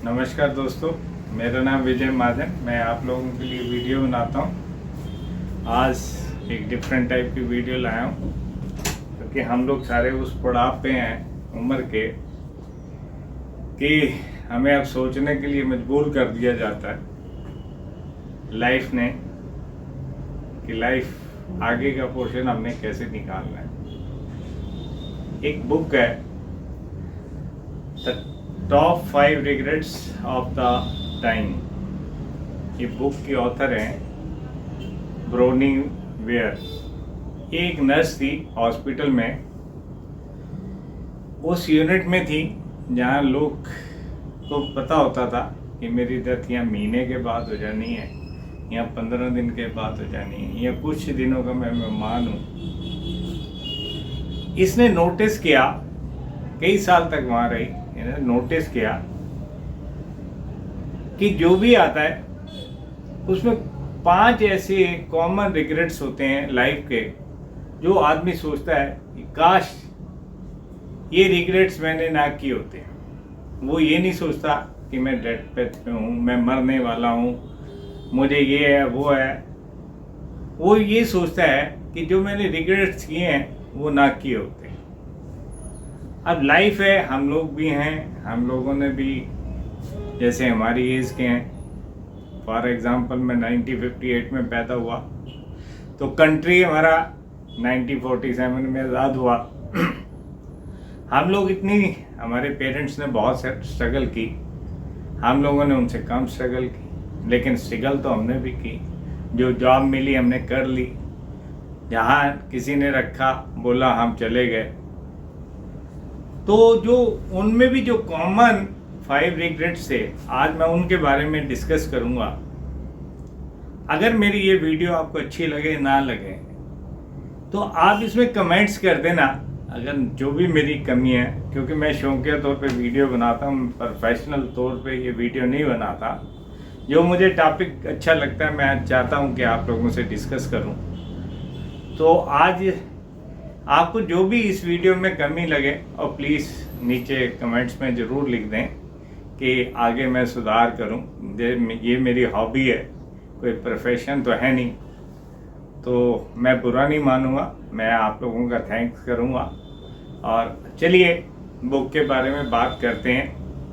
नमस्कार दोस्तों, मेरा नाम विजय महाजन। मैं आप लोगों के लिए वीडियो बनाता हूँ। आज एक डिफरेंट टाइप की वीडियो लाया हूँ क्योंकि हम लोग सारे उस पड़ाव पे हैं उम्र के कि हमें अब सोचने के लिए मजबूर कर दिया जाता है लाइफ ने कि लाइफ आगे का पोर्शन हमने कैसे निकालना है। एक बुक है top 5 regrets of the time. ये बुक के ऑथर हैं ब्रोनी वेयर। एक नर्स थी हॉस्पिटल में, उस यूनिट में थी जहाँ लोग को पता होता था कि मेरी डेथ यहाँ महीने के बाद हो जानी है, यहाँ 15 दिन के बाद हो जानी है, या कुछ दिनों का मैं मेहमान हूँ। इसने नोटिस किया, कई साल तक वहाँ रही, नोटिस किया कि जो भी आता है उसमें 5 ऐसे कॉमन रिग्रेट्स होते हैं लाइफ के, जो आदमी सोचता है कि काश ये रिग्रेट्स मैंने ना किए होते। वो ये नहीं सोचता कि मैं डेथ पे हूँ, मैं मरने वाला हूँ, मुझे ये है वो है। वो ये सोचता है कि जो मैंने रिग्रेट्स किए हैं वो ना किए होते। अब लाइफ है, हम लोग भी हैं, हम लोगों ने भी जैसे हमारी एज के हैं। फॉर एग्जांपल मैं 1958 में पैदा हुआ, तो कंट्री हमारा 1947 में आज़ाद हुआ। हम लोग हमारे पेरेंट्स ने बहुत स्ट्रगल की, हम लोगों ने उनसे कम स्ट्रगल की, लेकिन स्ट्रगल तो हमने भी की। जो जॉब मिली हमने कर ली, जहाँ किसी ने रखा बोला हम चले गए। तो जो उनमें भी जो कॉमन 5 रिग्रेट्स थे, आज मैं उनके बारे में डिस्कस करूंगा। अगर मेरी ये वीडियो आपको अच्छी लगे ना लगे तो आप इसमें कमेंट्स कर देना, अगर जो भी मेरी कमी है, क्योंकि मैं शौकिया तौर पे वीडियो बनाता हूँ, प्रोफेशनल तौर पे ये वीडियो नहीं बनाता। जो मुझे टॉपिक अच्छा लगता है मैं चाहता हूँ कि आप लोगों से डिस्कस करूँ। तो आज आपको जो भी इस वीडियो में कमी लगे और प्लीज़ नीचे कमेंट्स में ज़रूर लिख दें कि आगे मैं सुधार करूं। ये मेरी हॉबी है, कोई प्रोफेशन तो है नहीं, तो मैं बुरा नहीं मानूंगा, मैं आप लोगों का थैंक्स करूंगा। और चलिए बुक के बारे में बात करते हैं।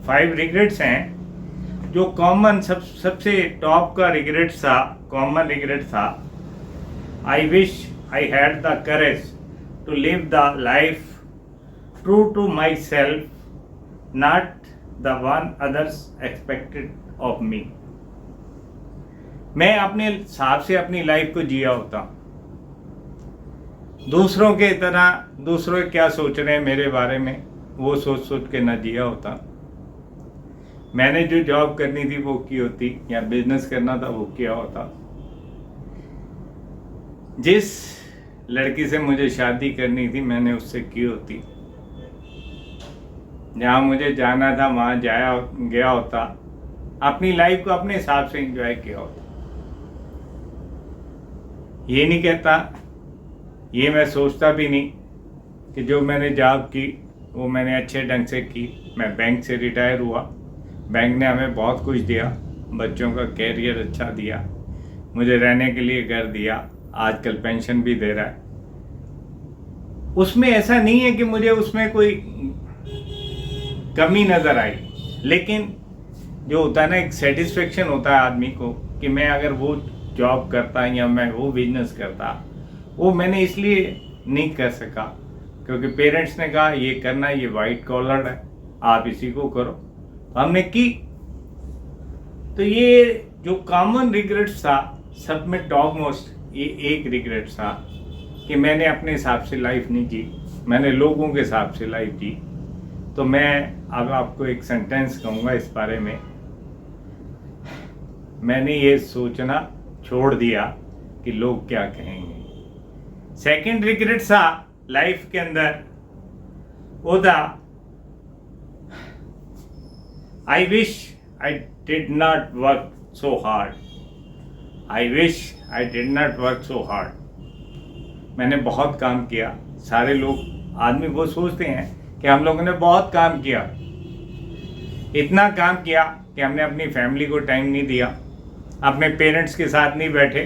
5 रिग्रेट्स हैं जो कॉमन सबसे टॉप का रिग्रेट था, कॉमन रिग्रेट था, I wish I had the courage to live the life true to myself, not the one others expected of me। मैं अपने हिसाब से अपनी लाइफ को जिया होता, दूसरों के तरह दूसरों क्या सोच रहे हैं मेरे बारे में वो सोच सोच के ना जिया होता। मैंने जो जॉब करनी थी वो की होती, या बिजनेस करना था वो किया होता। जिस लड़की से मुझे शादी करनी थी मैंने उससे की होती। जहाँ मुझे जाना था वहाँ गया होता, अपनी लाइफ को अपने हिसाब से एंजॉय किया होता। ये नहीं कहता, ये मैं सोचता भी नहीं कि जो मैंने जॉब की वो मैंने अच्छे ढंग से की। मैं बैंक से रिटायर हुआ, बैंक ने हमें बहुत कुछ दिया, बच्चों का कैरियर अच्छा दिया, मुझे रहने के लिए घर दिया, आजकल पेंशन भी दे रहा है। उसमें ऐसा नहीं है कि मुझे उसमें कोई कमी नज़र आई, लेकिन जो होता है ना, एक सेटिस्फेक्शन होता है आदमी को कि मैं अगर वो जॉब करता या मैं वो बिजनेस करता, वो मैंने इसलिए नहीं कर सका क्योंकि पेरेंट्स ने कहा ये करना, ये वाइट कॉलर है, आप इसी को करो, हमने की। तो ये जो कॉमन रिग्रेट्स था सब में टॉप मोस्ट ये एक रिग्रेट था कि मैंने अपने हिसाब से लाइफ नहीं जी, मैंने लोगों के हिसाब से लाइफ जी। तो मैं अब आपको एक सेंटेंस कहूँगा इस बारे में। मैंने ये सोचना छोड़ दिया कि लोग क्या कहेंगे। सेकंड रिग्रेट था लाइफ के अंदर वो था, I wish I did not work so hard. I wish I did not work so hard. मैंने बहुत काम किया। सारे लोग, आदमी वो सोचते हैं कि हम लोगों ने बहुत काम किया, इतना काम किया कि हमने अपनी फैमिली को टाइम नहीं दिया, अपने पेरेंट्स के साथ नहीं बैठे,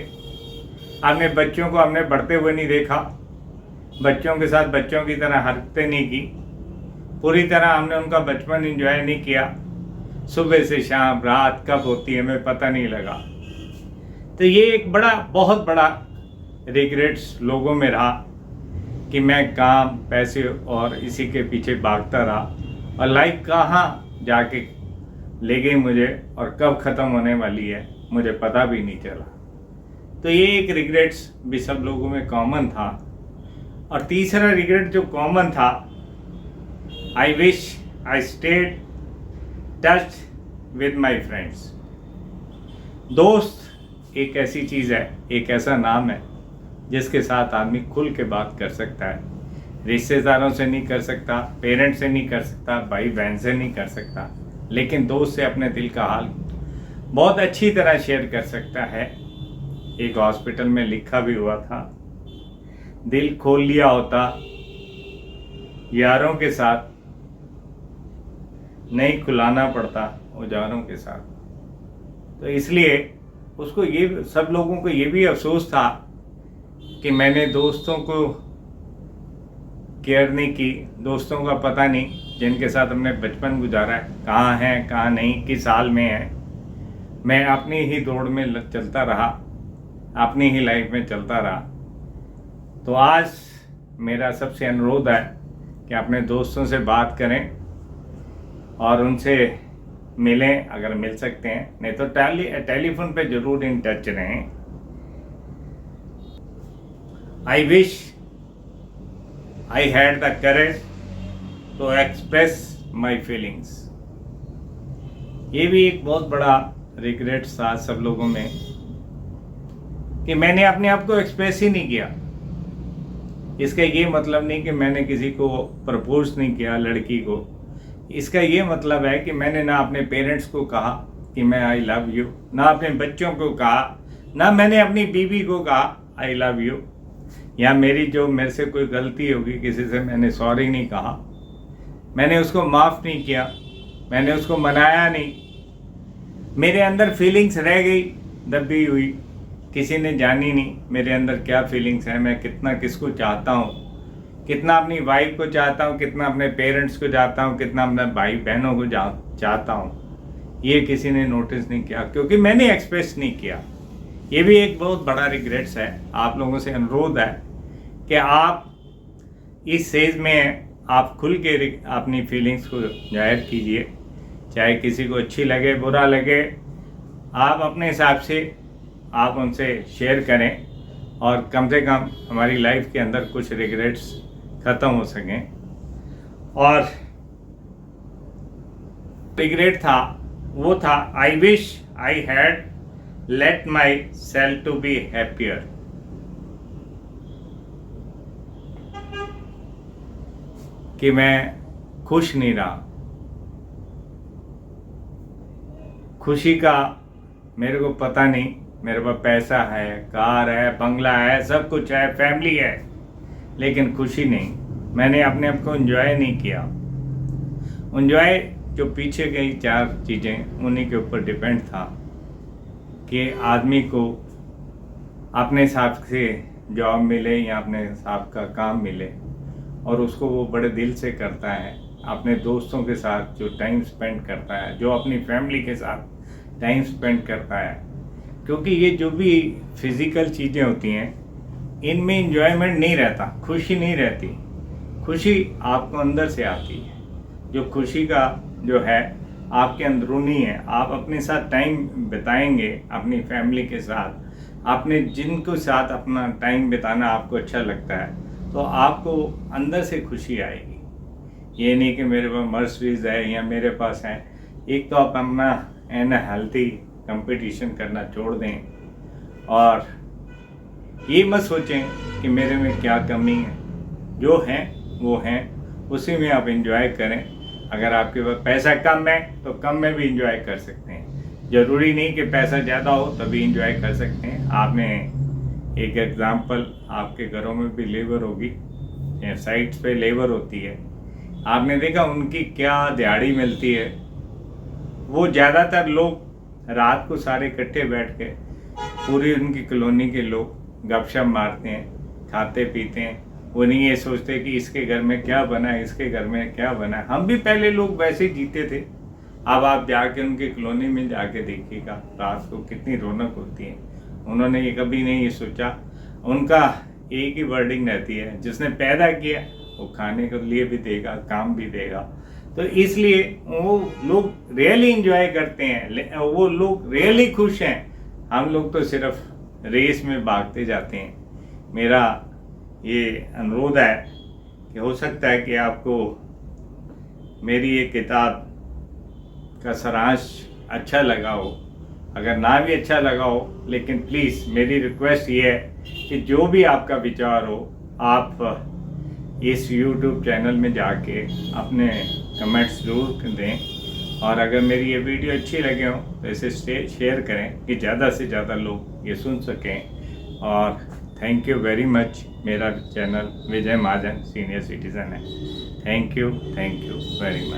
अपने बच्चों को हमने बढ़ते हुए नहीं देखा, बच्चों के साथ बच्चों की तरह हरकतें नहीं की, पूरी तरह हमने उनका बचपन एंजॉय नहीं किया। सुबह से शाम रात कब होती है हमें पता नहीं लगा। तो ये एक बहुत बड़ा रिग्रेट्स लोगों में रहा कि मैं काम, पैसे और इसी के पीछे भागता रहा और लाइफ कहाँ जाके ले गई मुझे और कब ख़त्म होने वाली है मुझे पता भी नहीं चला। तो ये एक रिग्रेट्स भी सब लोगों में कॉमन था। और तीसरा रिग्रेट जो कॉमन था, I wish I stayed touch with my friends. दोस्त एक ऐसी चीज़ है, एक ऐसा नाम है जिसके साथ आदमी खुल के बात कर सकता है। रिश्तेदारों से नहीं कर सकता, पेरेंट्स से नहीं कर सकता, भाई बहन से नहीं कर सकता, लेकिन दोस्त से अपने दिल का हाल बहुत अच्छी तरह शेयर कर सकता है। एक हॉस्पिटल में लिखा भी हुआ था, दिल खोल लिया होता यारों के साथ, नहीं खुलाना पड़ता औजारों के साथ। तो इसलिए उसको ये, सब लोगों को ये भी अफसोस था कि मैंने दोस्तों को केयर नहीं की, दोस्तों का पता नहीं जिनके साथ हमने बचपन गुजारा है कहाँ हैं कहाँ नहीं, किस हाल में है। मैं अपनी ही दौड़ में चलता रहा, अपनी ही लाइफ में चलता रहा। तो आज मेरा सबसे अनुरोध है कि अपने दोस्तों से बात करें और उनसे मिलें अगर मिल सकते हैं, नहीं तो टेलीफोन पे जरूर इन टच रहें। I wish I had the courage to express my feelings. ये भी एक बहुत बड़ा रिग्रेट था सब लोगों में कि मैंने अपने आप को एक्सप्रेस ही नहीं किया। इसका ये मतलब नहीं कि मैंने किसी को प्रपोज नहीं किया लड़की को, इसका ये मतलब है कि मैंने ना अपने पेरेंट्स को कहा कि मैं आई लव यू, ना अपने बच्चों को कहा, ना मैंने अपनी बीवी को कहा आई लव यू, या मेरे से कोई गलती होगी किसी से मैंने सॉरी नहीं कहा, मैंने उसको माफ़ नहीं किया, मैंने उसको मनाया नहीं। मेरे अंदर फीलिंग्स रह गई दबी हुई, किसी ने जानी नहीं मेरे अंदर क्या फीलिंग्स है, मैं कितना किसको चाहता हूँ, कितना अपनी वाइफ को चाहता हूँ, कितना अपने पेरेंट्स को चाहता हूँ, कितना अपने भाई बहनों को चाहता हूँ। ये किसी ने नोटिस नहीं किया क्योंकि मैंने एक्सप्रेस नहीं किया। ये भी एक बहुत बड़ा रिग्रेट्स है। आप लोगों से अनुरोध है कि आप इस स्टेज में आप खुल के अपनी फीलिंग्स को जाहिर कीजिए, चाहे किसी को अच्छी लगे बुरा लगे, आप अपने हिसाब से आप उनसे शेयर करें और कम से कम हमारी लाइफ के अंदर कुछ रिग्रेट्स ख़त्म हो सकें। और रिग्रेट था वो था, I wish I had let my self to be happier. कि मैं खुश नहीं रहा। खुशी का मेरे को पता नहीं, मेरे पास पैसा है, कार है, बंगला है, सब कुछ है, फैमिली है, लेकिन खुशी नहीं। मैंने अपने आप को एंजॉय नहीं किया। एंजॉय जो पीछे गई 4 चीज़ें उन्हीं के ऊपर डिपेंड था कि आदमी को अपने हिसाब से जॉब मिले या अपने हिसाब का काम मिले और उसको वो बड़े दिल से करता है, अपने दोस्तों के साथ जो टाइम स्पेंड करता है, जो अपनी फैमिली के साथ टाइम स्पेंड करता है। क्योंकि ये जो भी फिज़िकल चीज़ें होती हैं इनमें इंजॉयमेंट नहीं रहता, खुशी नहीं रहती। खुशी आपको अंदर से आती है। जो खुशी का जो है आपके अंदरूनी है। आप अपने साथ टाइम बिताएंगे, अपनी फैमिली के साथ, अपने जिनको साथ अपना टाइम बिताना आपको अच्छा लगता है, तो आपको अंदर से खुशी आएगी। ये नहीं कि मेरे पास मर्सिडीज है या मेरे पास है। एक तो आप अपना हेल्थी कंपटीशन करना छोड़ दें और ये मत सोचें कि मेरे में क्या कमी है। जो है वो है, उसी में आप इंजॉय करें। अगर आपके पास पैसा कम है तो कम में भी इंजॉय कर सकते हैं। ज़रूरी नहीं कि पैसा ज़्यादा हो तभी इंजॉय कर सकते हैं। आपने एक एग्ज़ाम्पल, आपके घरों में भी लेबर होगी या साइट्स पे लेबर होती है, आपने देखा उनकी क्या दिहाड़ी मिलती है, वो ज़्यादातर लोग रात को सारे इकट्ठे बैठ के पूरी उनकी कॉलोनी के लोग गपशप मारते हैं, खाते पीते हैं। वो नहीं ये सोचते कि इसके घर में क्या बना है, इसके घर में क्या बना है। हम भी पहले लोग वैसे ही जीते थे। अब आप जाके उनकी कॉलोनी में जाके देखिएगा रात को कितनी रौनक होती है। उन्होंने ये कभी नहीं ये सोचा, उनका एक ही वर्डिंग रहती है, जिसने पैदा किया वो खाने के लिए भी देगा, काम भी देगा। तो इसलिए वो लोग रियली इंजॉय करते हैं, वो लोग रियली खुश हैं। हम लोग तो सिर्फ रेस में भागते जाते हैं। मेरा ये अनुरोध है कि हो सकता है कि आपको मेरी ये किताब का सारांश अच्छा लगा हो, अगर ना भी अच्छा लगा हो, लेकिन प्लीज़ मेरी रिक्वेस्ट ये है कि जो भी आपका विचार हो आप इस YouTube चैनल में जाके अपने कमेंट्स ज़रूर दें। और अगर मेरी ये वीडियो अच्छी लगे हो तो इसे शेयर करें कि ज़्यादा से ज़्यादा लोग ये सुन सकें। और थैंक यू वेरी मच। मेरा चैनल विजय महाजन सीनियर सिटीज़न है। Thank you very much.